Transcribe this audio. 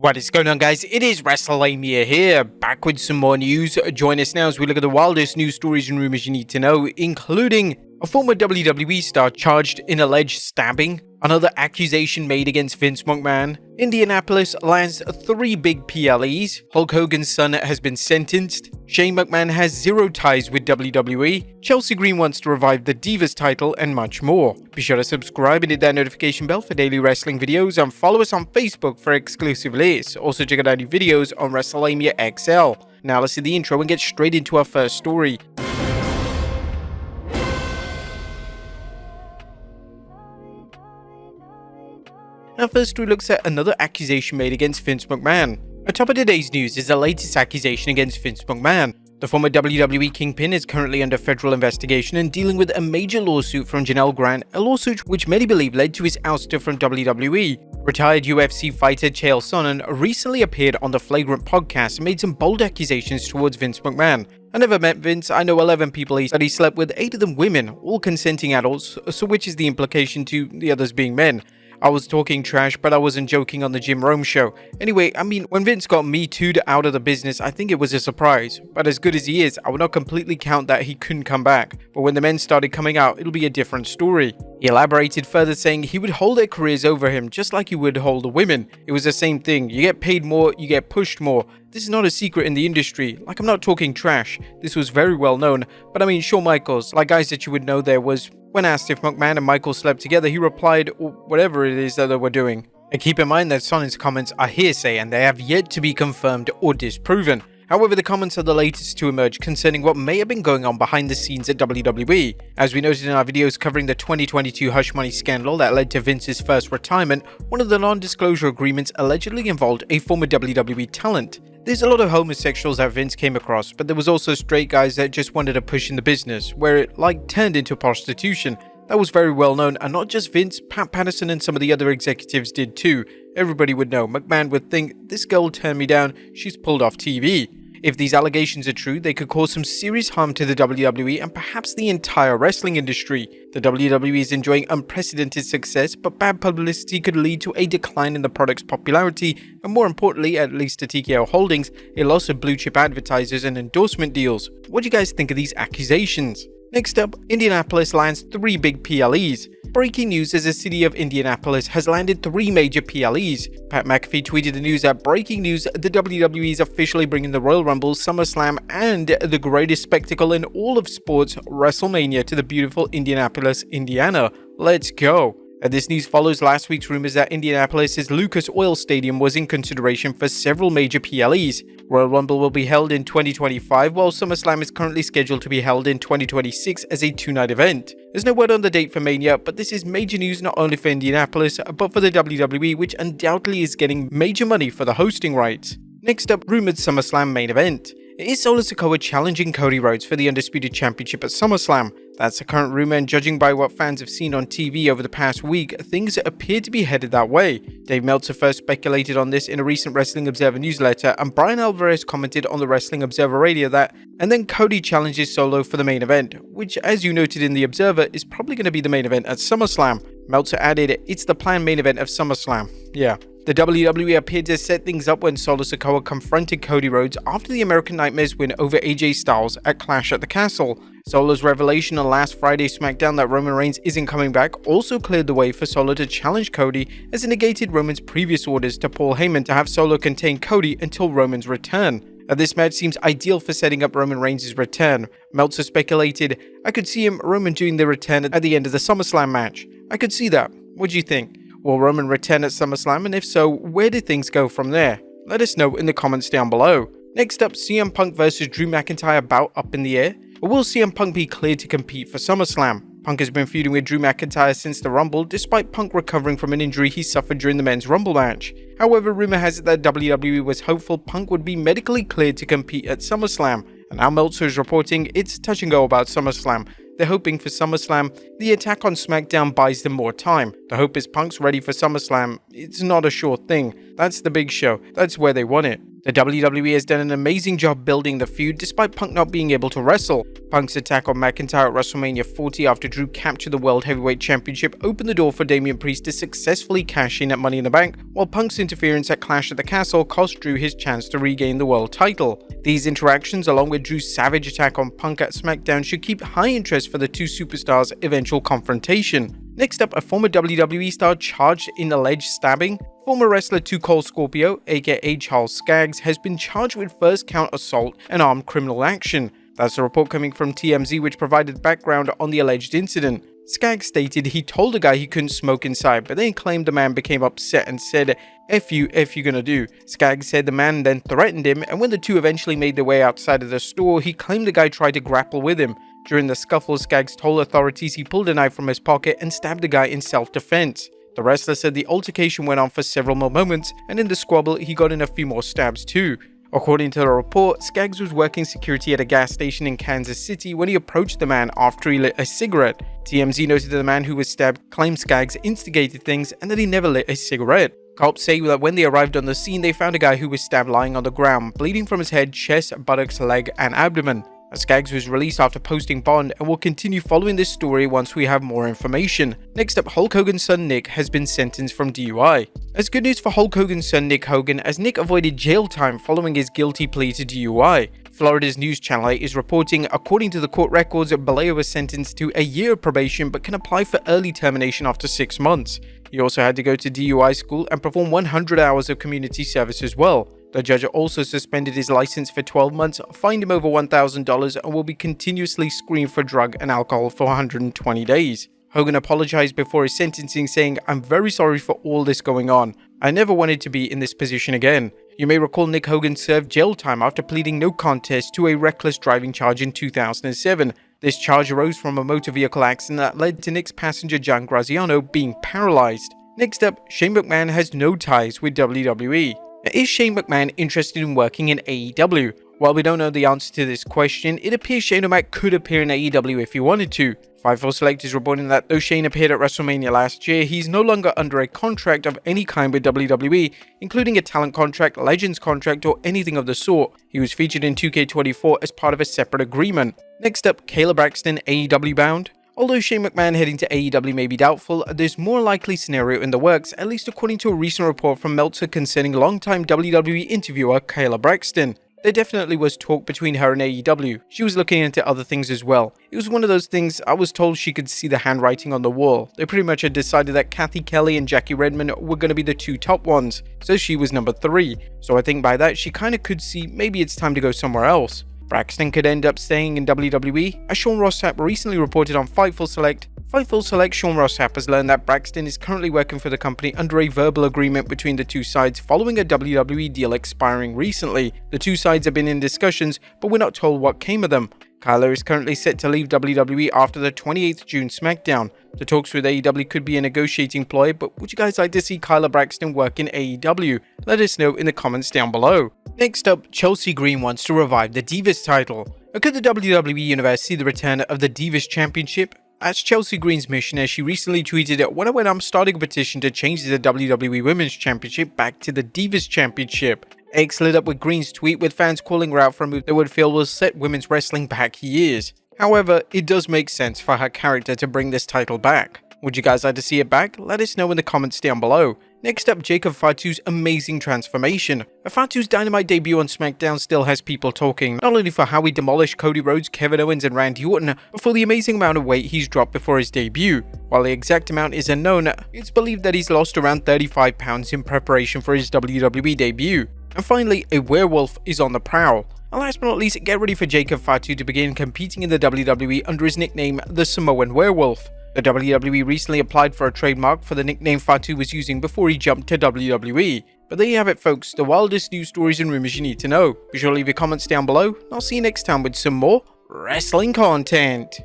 What is going on, guys? It is Wrestlelamia here, back with some more news. Join us now as we look at the wildest news stories and rumors you need to know, including a former WWE star charged in alleged stabbing, another accusation made against Vince McMahon, Indianapolis lands 3 big PLEs, Hulk Hogan's son has been sentenced, Shane McMahon has 0 ties with WWE, Chelsea Green wants to revive the Divas title, and much more. Be sure to subscribe and hit that notification bell for daily wrestling videos, and follow us on Facebook for exclusive lists. Also check out our new videos on Wrestlelamia XL. Now let's see the intro and get straight into our first story. Our first story looks at another accusation made against Vince McMahon. Atop of today's news is the latest accusation against Vince McMahon. The former WWE Kingpin is currently under federal investigation and dealing with a major lawsuit from Janelle Grant, a lawsuit which many believe led to his ouster from WWE. Retired UFC fighter Chael Sonnen recently appeared on the Flagrant podcast and made some bold accusations towards Vince McMahon. I never met Vince. I know 11 people that he slept with, 8 of them women, all consenting adults, so which is the implication to the others being men? I was talking trash, but I wasn't joking on the Jim Rome show. Anyway, I mean, when Vince got Me Too'd out of the business, I think it was a surprise. But as good as he is, I would not completely count that he couldn't come back. But when the men started coming out, it'll be a different story. He elaborated further, saying he would hold their careers over him, just like he would hold the women. It was the same thing. You get paid more, you get pushed more. This is not a secret in the industry. Like, I'm not talking trash. This was very well known. But I mean, Shawn Michaels, like guys that you would know there was... When asked if McMahon and Michaels slept together, he replied, whatever it is that they were doing. And keep in mind that Sonnen's comments are hearsay and they have yet to be confirmed or disproven. However, the comments are the latest to emerge concerning what may have been going on behind the scenes at WWE. As we noted in our videos covering the 2022 hush money scandal that led to Vince's first retirement, one of the non-disclosure agreements allegedly involved a former WWE talent. There's a lot of homosexuals that Vince came across, but there was also straight guys that just wanted to push in the business, where it turned into prostitution. That was very well known, and not just Vince, Pat Patterson and some of the other executives did too. Everybody would know. McMahon would think, this girl turned me down, she's pulled off TV. If these allegations are true, they could cause some serious harm to the WWE and perhaps the entire wrestling industry. The WWE is enjoying unprecedented success, but bad publicity could lead to a decline in the product's popularity, and more importantly, at least to TKO Holdings, a loss of blue chip advertisers and endorsement deals. What do you guys think of these accusations? Next up, Indianapolis lands 3 big PLEs. Breaking news as the city of Indianapolis has landed 3 major PLEs. Pat McAfee tweeted the news that breaking news, the WWE is officially bringing the Royal Rumble, SummerSlam, and the greatest spectacle in all of sports, Wrestlemania, to the beautiful Indianapolis, Indiana. Let's go! This news follows last week's rumors that Indianapolis' Lucas Oil Stadium was in consideration for several major PLEs. Royal Rumble will be held in 2025, while SummerSlam is currently scheduled to be held in 2026 as a 2-night event. There's no word on the date for Mania, but this is major news not only for Indianapolis, but for the WWE, which undoubtedly is getting major money for the hosting rights. Next up, rumored SummerSlam main event. Is Solo Sikoa challenging Cody Rhodes for the Undisputed Championship at SummerSlam? That's the current rumor, and judging by what fans have seen on TV over the past week, things appear to be headed that way. Dave Meltzer first speculated on this in a recent Wrestling Observer newsletter, and Brian Alvarez commented on the Wrestling Observer radio that, and then Cody challenges Solo for the main event, which, as you noted in the Observer, is probably going to be the main event at SummerSlam. Meltzer added, it's the planned main event of SummerSlam. Yeah. The WWE appeared to set things up when Solo Sikoa confronted Cody Rhodes after the American Nightmare's win over AJ Styles at Clash at the Castle. Solo's revelation on last Friday's SmackDown that Roman Reigns isn't coming back also cleared the way for Solo to challenge Cody, as it negated Roman's previous orders to Paul Heyman to have Solo contain Cody until Roman's return. This match seems ideal for setting up Roman Reigns' return. Meltzer speculated, I could see Roman doing the return at the end of the SummerSlam match. I could see that. What do you think? Will Roman return at SummerSlam, and if so, where do things go from there? Let us know in the comments down below. Next up, CM Punk vs Drew McIntyre bout up in the air. Or will CM Punk be cleared to compete for SummerSlam? Punk has been feuding with Drew McIntyre since the Rumble, despite Punk recovering from an injury he suffered during the men's Rumble match. However, rumor has it that WWE was hopeful Punk would be medically cleared to compete at SummerSlam, and now Meltzer is reporting it's touch and go about SummerSlam. They're hoping for SummerSlam. The attack on SmackDown buys them more time. The hope is Punk's ready for SummerSlam. It's not a sure thing. That's the big show. That's where they want it. The WWE has done an amazing job building the feud despite Punk not being able to wrestle. Punk's attack on McIntyre at WrestleMania 40 after Drew captured the World Heavyweight Championship opened the door for Damian Priest to successfully cash in at Money in the Bank, while Punk's interference at Clash at the Castle cost Drew his chance to regain the world title. These interactions, along with Drew's savage attack on Punk at SmackDown, should keep high interest for the two superstars' eventual confrontation. Next up, a former WWE star charged in alleged stabbing. Former wrestler Too Cold Scorpio, aka Charles Skaggs, has been charged with first count assault and armed criminal action. That's a report coming from TMZ, which provided background on the alleged incident. Skaggs stated he told a guy he couldn't smoke inside, but then claimed the man became upset and said, F you gonna do. Skaggs said the man then threatened him, and when the two eventually made their way outside of the store, he claimed the guy tried to grapple with him. During the scuffle, Skaggs told authorities he pulled a knife from his pocket and stabbed the guy in self-defense. The wrestler said the altercation went on for several more moments, and in the squabble, he got in a few more stabs too. According to the report, Skaggs was working security at a gas station in Kansas City when he approached the man after he lit a cigarette. TMZ noted that the man who was stabbed claimed Skaggs instigated things and that he never lit a cigarette. Cops say that when they arrived on the scene, they found a guy who was stabbed lying on the ground, bleeding from his head, chest, buttocks, leg, and abdomen. Skaggs was released after posting bond and will continue following this story once we have more information. Next up, Hulk Hogan's son Nick has been sentenced from DUI. As good news for Hulk Hogan's son Nick Hogan, as Nick avoided jail time following his guilty plea to DUI. Florida's News Channel 8 is reporting, according to the court records, Balea was sentenced to a year of probation but can apply for early termination after 6 months. He also had to go to DUI school and perform 100 hours of community service as well. The judge also suspended his license for 12 months, fined him over $1,000, and will be continuously screened for drug and alcohol for 120 days. Hogan apologized before his sentencing, saying, "I'm very sorry for all this going on. I never wanted to be in this position again." You may recall Nick Hogan served jail time after pleading no contest to a reckless driving charge in 2007. This charge arose from a motor vehicle accident that led to Nick's passenger John Graziano being paralyzed. Next up, Shane McMahon has no ties with WWE. Is Shane McMahon interested in working in AEW? While we don't know the answer to this question, it appears Shane O'Mac could appear in AEW if he wanted to. Fightful Select is reporting that though Shane appeared at WrestleMania last year, he's no longer under a contract of any kind with WWE, including a talent contract, Legends contract, or anything of the sort. He was featured in 2K24 as part of a separate agreement. Next up, Kayla Braxton, AEW-Bound. Although Shane McMahon heading to AEW may be doubtful, there's more likely scenario in the works, at least according to a recent report from Meltzer concerning longtime WWE interviewer Kayla Braxton. There definitely was talk between her and AEW. She was looking into other things as well. It was one of those things I was told she could see the handwriting on the wall. They pretty much had decided that Kathy Kelly and Jackie Redmond were going to be the two top ones, so she was number 3. So I think by that she kinda could see maybe it's time to go somewhere else. Braxton could end up staying in WWE, as Sean Ross Sapp recently reported on Fightful Select. Fightful Select Sean Ross Sapp has learned that Braxton is currently working for the company under a verbal agreement between the two sides following a WWE deal expiring recently. The two sides have been in discussions, but we're not told what came of them. Kayla is currently set to leave WWE after the 28th June SmackDown. The talks with AEW could be a negotiating ploy, but would you guys like to see Kayla Braxton work in AEW? Let us know in the comments down below. Next up, Chelsea Green wants to revive the Divas title. Could the WWE Universe see the return of the Divas Championship? That's Chelsea Green's mission, as she recently tweeted, "When I'm starting a petition to change the WWE Women's Championship back to the Divas Championship." X lit up with Green's tweet, with fans calling her out for a move they would feel will set women's wrestling back years. However, it does make sense for her character to bring this title back. Would you guys like to see it back? Let us know in the comments down below. Next up, Jacob Fatu's amazing transformation. Fatu's Dynamite debut on SmackDown still has people talking, not only for how he demolished Cody Rhodes, Kevin Owens and Randy Orton, but for the amazing amount of weight he's dropped before his debut. While the exact amount is unknown, it's believed that he's lost around 35 pounds in preparation for his WWE debut. And finally, a werewolf is on the prowl. And last but not least, get ready for Jacob Fatu to begin competing in the WWE under his nickname, the Samoan Werewolf. The WWE recently applied for a trademark for the nickname Fatu was using before he jumped to WWE. But there you have it, folks, the wildest news stories and rumors you need to know. Be sure to leave your comments down below, and I'll see you next time with some more wrestling content.